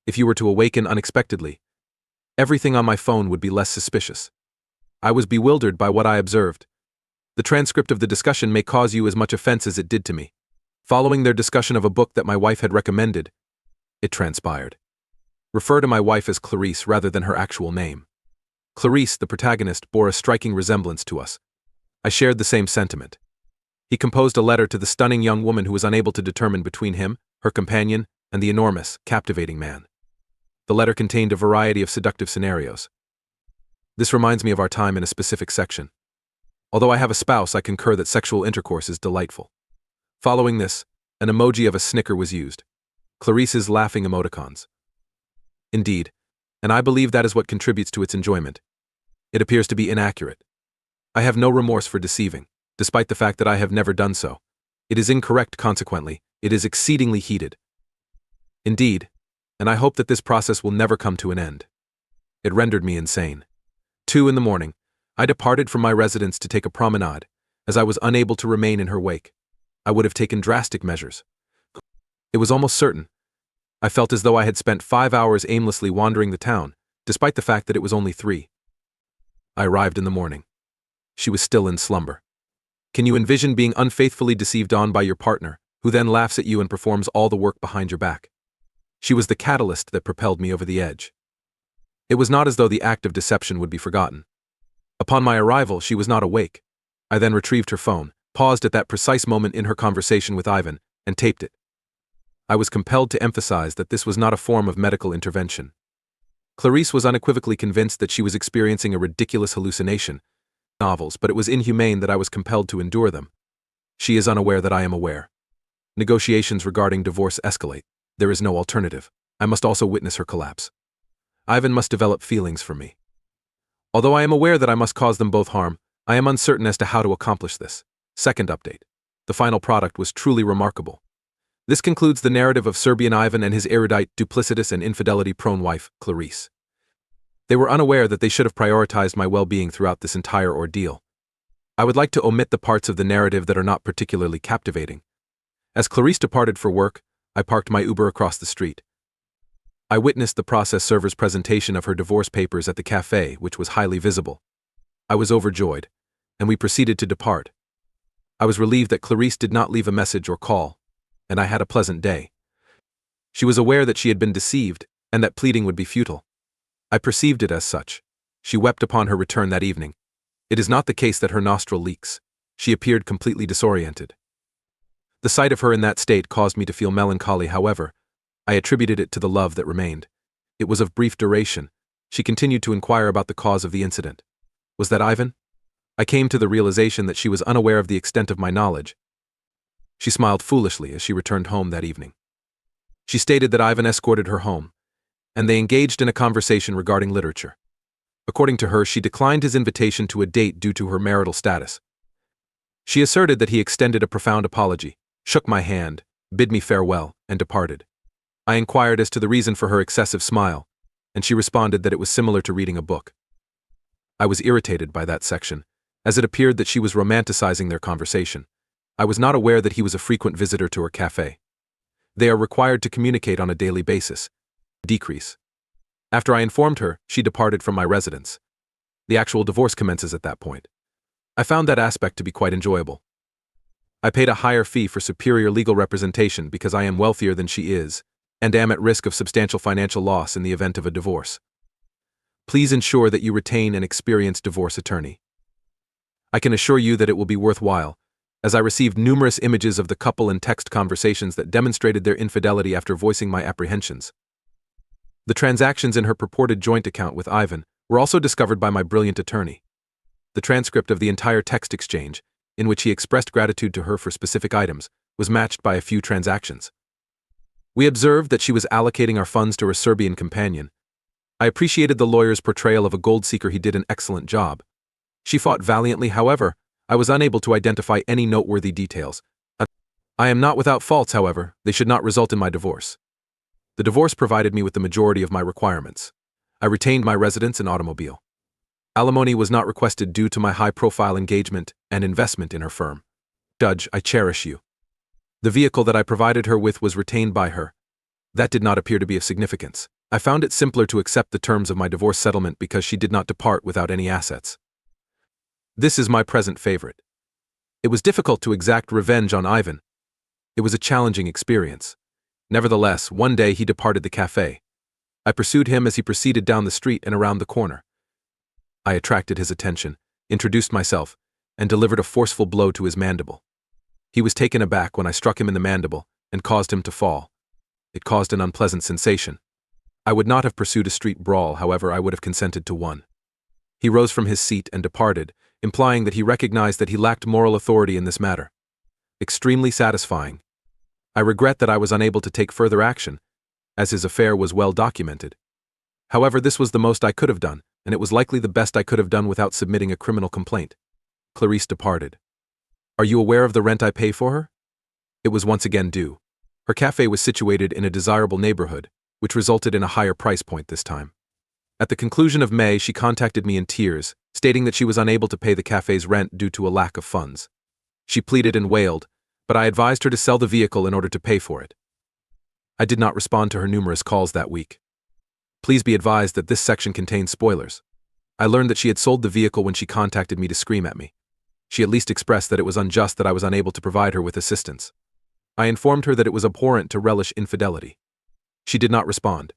If you were to awaken unexpectedly, everything on my phone would be less suspicious. I was bewildered by what I observed. The transcript of the discussion may cause you as much offense as it did to me. Following their discussion of a book that my wife had recommended, it transpired. Refer to my wife as Clarice rather than her actual name. Clarice, the protagonist, bore a striking resemblance to us. I shared the same sentiment. He composed a letter to the stunning young woman who was unable to determine between him, her companion, and the enormous, captivating man. The letter contained a variety of seductive scenarios. This reminds me of our time in a specific section. Although I have a spouse, I concur that sexual intercourse is delightful. Following this, an emoji of a snicker was used. Clarice's laughing emoticons. Indeed, and I believe that is what contributes to its enjoyment. It appears to be inaccurate. I have no remorse for deceiving, despite the fact that I have never done so. It is incorrect, consequently, it is exceedingly heated. Indeed, and I hope that this process will never come to an end. It rendered me insane. 2 a.m, I departed from my residence to take a promenade, as I was unable to remain in her wake. I would have taken drastic measures. It was almost certain. I felt as though I had spent 5 hours aimlessly wandering the town, despite the fact that it was only 3. I arrived in the morning. She was still in slumber. Can you envision being unfaithfully deceived on by your partner, who then laughs at you and performs all the work behind your back? She was the catalyst that propelled me over the edge. It was not as though the act of deception would be forgotten. Upon my arrival, she was not awake. I then retrieved her phone, paused at that precise moment in her conversation with Ivan, and taped it. I was compelled to emphasize that this was not a form of medical intervention. Clarice was unequivocally convinced that she was experiencing a ridiculous hallucination. Novels, but it was inhumane that I was compelled to endure them. She is unaware that I am aware. Negotiations regarding divorce escalate. There is no alternative. I must also witness her collapse. Ivan must develop feelings for me. Although I am aware that I must cause them both harm, I am uncertain as to how to accomplish this. Second update. The final product was truly remarkable. This concludes the narrative of Serbian Ivan and his erudite, duplicitous, and infidelity-prone wife, Clarice. They were unaware that they should have prioritized my well-being throughout this entire ordeal. I would like to omit the parts of the narrative that are not particularly captivating. As Clarice departed for work, I parked my Uber across the street. I witnessed the process server's presentation of her divorce papers at the cafe, which was highly visible. I was overjoyed, and we proceeded to depart. I was relieved that Clarice did not leave a message or call, and I had a pleasant day. She was aware that she had been deceived, and that pleading would be futile. I perceived it as such. She wept upon her return that evening. It is not the case that her nostril leaks. She appeared completely disoriented. The sight of her in that state caused me to feel melancholy, however. I attributed it to the love that remained. It was of brief duration. She continued to inquire about the cause of the incident. Was that Ivan? I came to the realization that she was unaware of the extent of my knowledge. She smiled foolishly as she returned home that evening. She stated that Ivan escorted her home, and they engaged in a conversation regarding literature. According to her, she declined his invitation to a date due to her marital status. She asserted that he extended a profound apology, shook my hand, bid me farewell, and departed. I inquired as to the reason for her excessive smile, and she responded that it was similar to reading a book. I was irritated by that section, as it appeared that she was romanticizing their conversation. I was not aware that he was a frequent visitor to her cafe. They are required to communicate on a daily basis. Decrease. After I informed her, she departed from my residence. The actual divorce commences at that point. I found that aspect to be quite enjoyable. I paid a higher fee for superior legal representation because I am wealthier than she is, and am at risk of substantial financial loss in the event of a divorce. Please ensure that you retain an experienced divorce attorney. I can assure you that it will be worthwhile, as I received numerous images of the couple and text conversations that demonstrated their infidelity after voicing my apprehensions. The transactions in her purported joint account with Ivan were also discovered by my brilliant attorney. The transcript of the entire text exchange, in which he expressed gratitude to her for specific items, was matched by a few transactions. We observed that she was allocating our funds to her Serbian companion. I appreciated the lawyer's portrayal of a gold seeker. He did an excellent job. She fought valiantly, however. I was unable to identify any noteworthy details. I am not without faults, however. They should not result in my divorce. The divorce provided me with the majority of my requirements. I retained my residence and automobile. Alimony was not requested due to my high-profile engagement and investment in her firm. Judge, I cherish you. The vehicle that I provided her with was retained by her. That did not appear to be of significance. I found it simpler to accept the terms of my divorce settlement because she did not depart without any assets. This is my present favorite. It was difficult to exact revenge on Ivan. It was a challenging experience. Nevertheless, one day he departed the cafe. I pursued him as he proceeded down the street and around the corner. I attracted his attention, introduced myself, and delivered a forceful blow to his mandible. He was taken aback when I struck him in the mandible and caused him to fall. It caused an unpleasant sensation. I would not have pursued a street brawl, however, I would have consented to one. He rose from his seat and departed, implying that he recognized that he lacked moral authority in this matter. Extremely satisfying. I regret that I was unable to take further action, as his affair was well documented. However, this was the most I could have done, and it was likely the best I could have done without submitting a criminal complaint. Clarice departed. Are you aware of the rent I pay for her? It was once again due. Her cafe was situated in a desirable neighborhood, which resulted in a higher price point this time. At the conclusion of May, she contacted me in tears, stating that she was unable to pay the cafe's rent due to a lack of funds. She pleaded and wailed, but I advised her to sell the vehicle in order to pay for it. I did not respond to her numerous calls that week. Please be advised that this section contains spoilers. I learned that she had sold the vehicle when she contacted me to scream at me. She at least expressed that it was unjust that I was unable to provide her with assistance. I informed her that it was abhorrent to relish infidelity. She did not respond.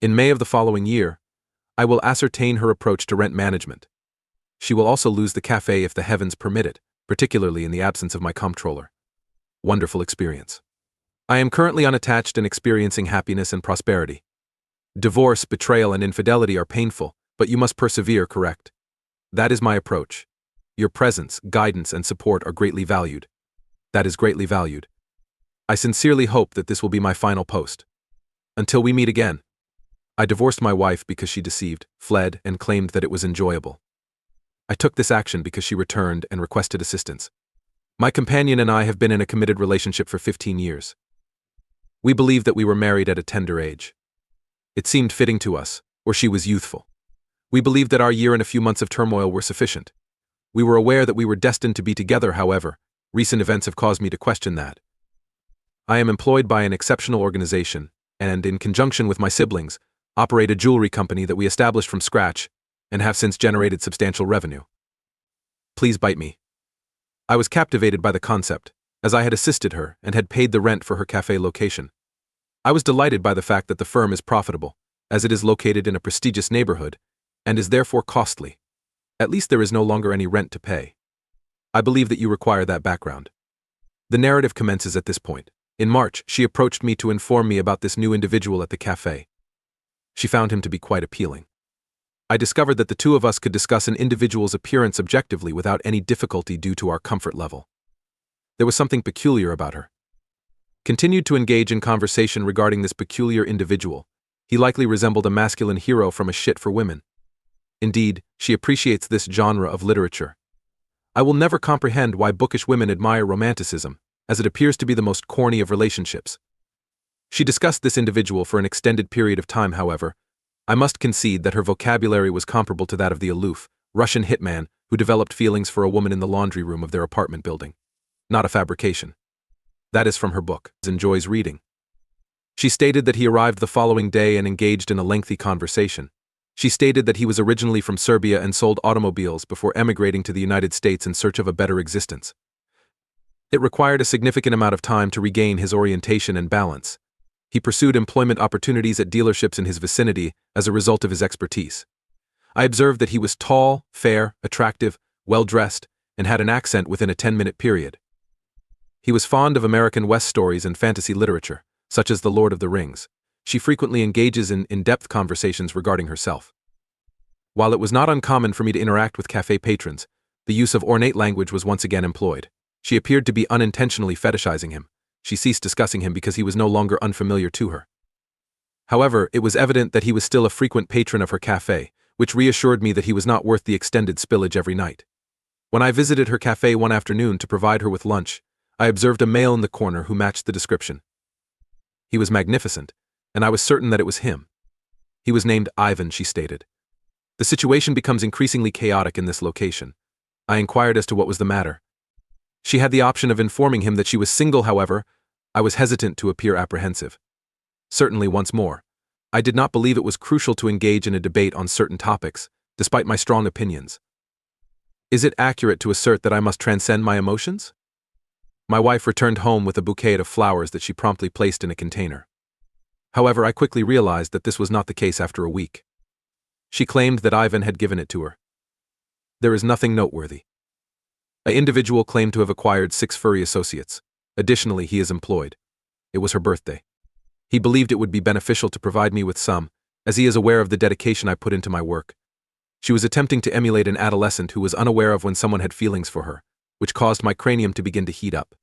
In May of the following year, I will ascertain her approach to rent management. She will also lose the cafe if the heavens permit it, particularly in the absence of my comptroller. Wonderful experience. I am currently unattached and experiencing happiness and prosperity. Divorce, betrayal, and infidelity are painful, but you must persevere, correct? That is my approach. Your presence, guidance, and support are greatly valued. That is greatly valued. I sincerely hope that this will be my final post. Until we meet again. I divorced my wife because she deceived, fled, and claimed that it was enjoyable. I took this action because she returned and requested assistance. My companion and I have been in a committed relationship for 15 years. We believed that we were married at a tender age. It seemed fitting to us, or she was youthful. We believed that our year and a few months of turmoil were sufficient. We were aware that we were destined to be together, however, recent events have caused me to question that. I am employed by an exceptional organization, and, in conjunction with my siblings, operate a jewelry company that we established from scratch and have since generated substantial revenue. Please bite me. I was captivated by the concept, as I had assisted her and had paid the rent for her cafe location. I was delighted by the fact that the firm is profitable, as it is located in a prestigious neighborhood, and is therefore costly. At least there is no longer any rent to pay. I believe that you require that background. The narrative commences at this point. In March, she approached me to inform me about this new individual at the cafe. She found him to be quite appealing. I discovered that the two of us could discuss an individual's appearance objectively without any difficulty due to our comfort level. There was something peculiar about her. Continued to engage in conversation regarding this peculiar individual. He likely resembled a masculine hero from A Shit for Women. Indeed, she appreciates this genre of literature. I will never comprehend why bookish women admire romanticism, as it appears to be the most corny of relationships. She discussed this individual for an extended period of time, however. I must concede that her vocabulary was comparable to that of the aloof, Russian hitman who developed feelings for a woman in the laundry room of their apartment building. Not a fabrication. That is from her book, Enjoys Reading. She stated that he arrived the following day and engaged in a lengthy conversation. She stated that he was originally from Serbia and sold automobiles before emigrating to the United States in search of a better existence. It required a significant amount of time to regain his orientation and balance. He pursued employment opportunities at dealerships in his vicinity as a result of his expertise. I observed that he was tall, fair, attractive, well-dressed, and had an accent within a 10-minute period. He was fond of American West stories and fantasy literature, such as The Lord of the Rings. She frequently engages in in-depth conversations regarding herself. While it was not uncommon for me to interact with cafe patrons, the use of ornate language was once again employed. She appeared to be unintentionally fetishizing him. She ceased discussing him because he was no longer unfamiliar to her. However, it was evident that he was still a frequent patron of her cafe, which reassured me that he was not worth the extended spillage every night. When I visited her cafe one afternoon to provide her with lunch, I observed a male in the corner who matched the description. He was magnificent, and I was certain that it was him. He was named Ivan, she stated. The situation becomes increasingly chaotic in this location. I inquired as to what was the matter. She had the option of informing him that she was single, however, I was hesitant to appear apprehensive. Certainly, once more, I did not believe it was crucial to engage in a debate on certain topics, despite my strong opinions. Is it accurate to assert that I must transcend my emotions? My wife returned home with a bouquet of flowers that she promptly placed in a container. However, I quickly realized that this was not the case after a week. She claimed that Ivan had given it to her. There is nothing noteworthy. An individual claimed to have acquired 6 furry associates. Additionally, he is employed. It was her birthday. He believed it would be beneficial to provide me with some, as he is aware of the dedication I put into my work. She was attempting to emulate an adolescent who was unaware of when someone had feelings for her, which caused my cranium to begin to heat up.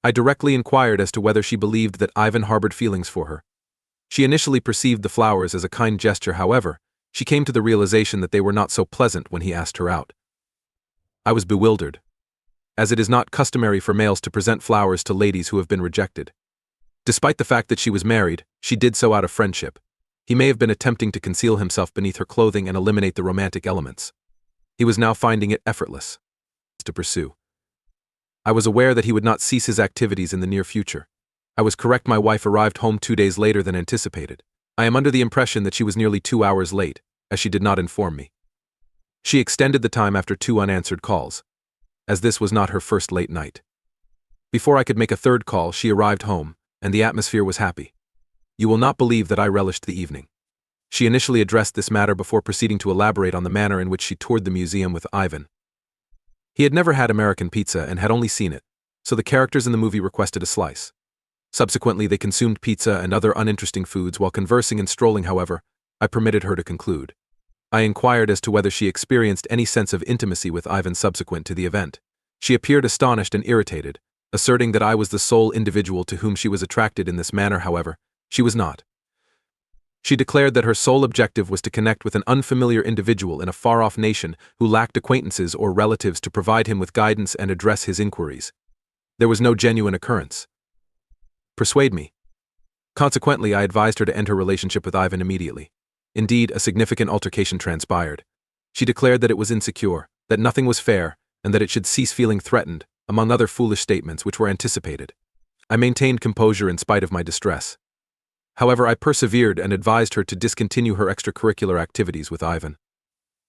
I directly inquired as to whether she believed that Ivan harbored feelings for her. She initially perceived the flowers as a kind gesture. However, she came to the realization that they were not so pleasant when he asked her out. I was bewildered, as it is not customary for males to present flowers to ladies who have been rejected. Despite the fact that she was married, she did so out of friendship. He may have been attempting to conceal himself beneath her clothing and eliminate the romantic elements. He was now finding it effortless to pursue. I was aware that he would not cease his activities in the near future. I was correct. My wife arrived home 2 days later than anticipated. I am under the impression that she was nearly 2 hours late, as she did not inform me. She extended the time after 2 unanswered calls, as this was not her first late night. Before I could make a third call, she arrived home, and the atmosphere was happy. You will not believe that I relished the evening. She initially addressed this matter before proceeding to elaborate on the manner in which she toured the museum with Ivan. He had never had American pizza and had only seen it, so the characters in the movie requested a slice. Subsequently, they consumed pizza and other uninteresting foods while conversing and strolling. However, I permitted her to conclude. I inquired as to whether she experienced any sense of intimacy with Ivan subsequent to the event. She appeared astonished and irritated, asserting that I was the sole individual to whom she was attracted in this manner. However, she was not. She declared that her sole objective was to connect with an unfamiliar individual in a far-off nation who lacked acquaintances or relatives to provide him with guidance and address his inquiries. There was no genuine occurrence. Persuade me. Consequently, I advised her to end her relationship with Ivan immediately. Indeed, a significant altercation transpired. She declared that it was insecure, that nothing was fair, and that it should cease feeling threatened, among other foolish statements which were anticipated. I maintained composure in spite of my distress. However, I persevered and advised her to discontinue her extracurricular activities with Ivan.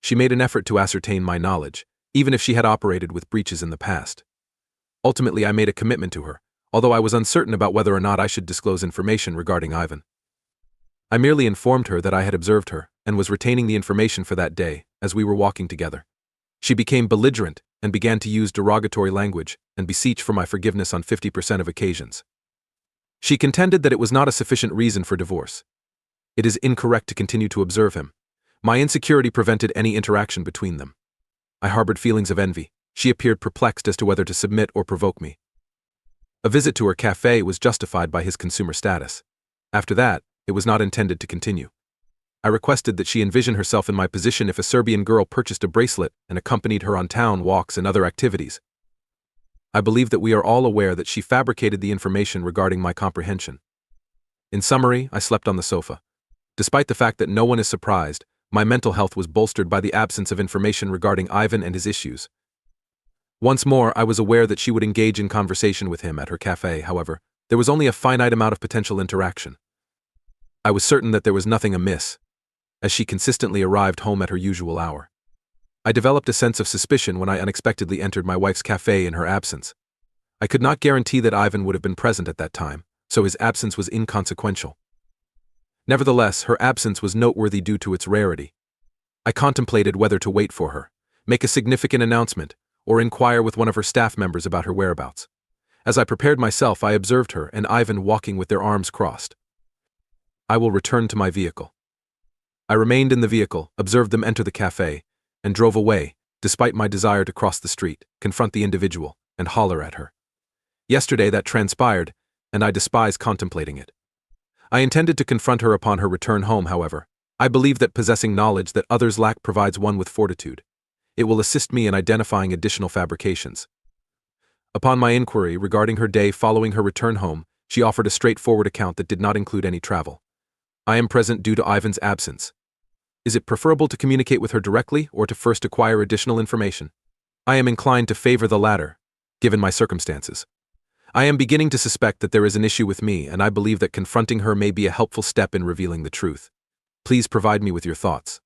She made an effort to ascertain my knowledge, even if she had operated with breaches in the past. Ultimately, I made a commitment to her, although I was uncertain about whether or not I should disclose information regarding Ivan. I merely informed her that I had observed her and was retaining the information for that day as we were walking together. She became belligerent and began to use derogatory language and beseech for my forgiveness on 50% of occasions. She contended that it was not a sufficient reason for divorce. It is incorrect to continue to observe him. My insecurity prevented any interaction between them. I harbored feelings of envy. She appeared perplexed as to whether to submit or provoke me. A visit to her cafe was justified by his consumer status. After that, it was not intended to continue. I requested that she envision herself in my position if a Serbian girl purchased a bracelet and accompanied her on town walks and other activities. I believe that we are all aware that she fabricated the information regarding my comprehension. In summary, I slept on the sofa. Despite the fact that no one is surprised, my mental health was bolstered by the absence of information regarding Ivan and his issues. Once more, I was aware that she would engage in conversation with him at her cafe. However, there was only a finite amount of potential interaction. I was certain that there was nothing amiss, as she consistently arrived home at her usual hour. I developed a sense of suspicion when I unexpectedly entered my wife's cafe in her absence. I could not guarantee that Ivan would have been present at that time, so his absence was inconsequential. Nevertheless, her absence was noteworthy due to its rarity. I contemplated whether to wait for her, make a significant announcement, or inquire with one of her staff members about her whereabouts. As I prepared myself, I observed her and Ivan walking with their arms crossed. I will return to my vehicle. I remained in the vehicle, observed them enter the cafe, and drove away, despite my desire to cross the street, confront the individual, and holler at her. Yesterday that transpired, and I despise contemplating it. I intended to confront her upon her return home. However, I believe that possessing knowledge that others lack provides one with fortitude. It will assist me in identifying additional fabrications. Upon my inquiry regarding her day following her return home, she offered a straightforward account that did not include any travel. I am present due to Ivan's absence. Is it preferable to communicate with her directly or to first acquire additional information? I am inclined to favor the latter, given my circumstances. I am beginning to suspect that there is an issue with me, and I believe that confronting her may be a helpful step in revealing the truth. Please provide me with your thoughts.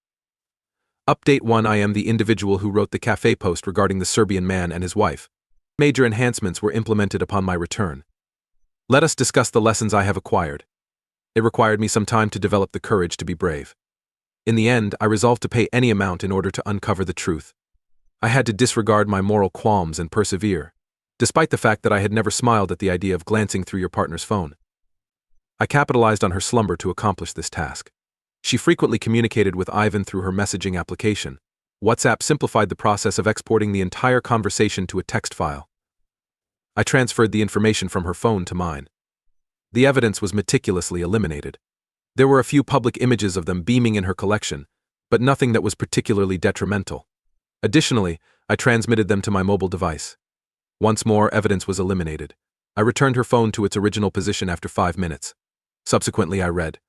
Update 1. I am the individual who wrote the cafe post regarding the Serbian man and his wife. Major enhancements were implemented upon my return. Let us discuss the lessons I have acquired. It required me some time to develop the courage to be brave. In the end, I resolved to pay any amount in order to uncover the truth. I had to disregard my moral qualms and persevere, despite the fact that I had never smiled at the idea of glancing through your partner's phone. I capitalized on her slumber to accomplish this task. She frequently communicated with Ivan through her messaging application. WhatsApp simplified the process of exporting the entire conversation to a text file. I transferred the information from her phone to mine. The evidence was meticulously eliminated. There were a few public images of them beaming in her collection, but nothing that was particularly detrimental. Additionally, I transmitted them to my mobile device. Once more, evidence was eliminated. I returned her phone to its original position after 5 minutes. Subsequently, I read,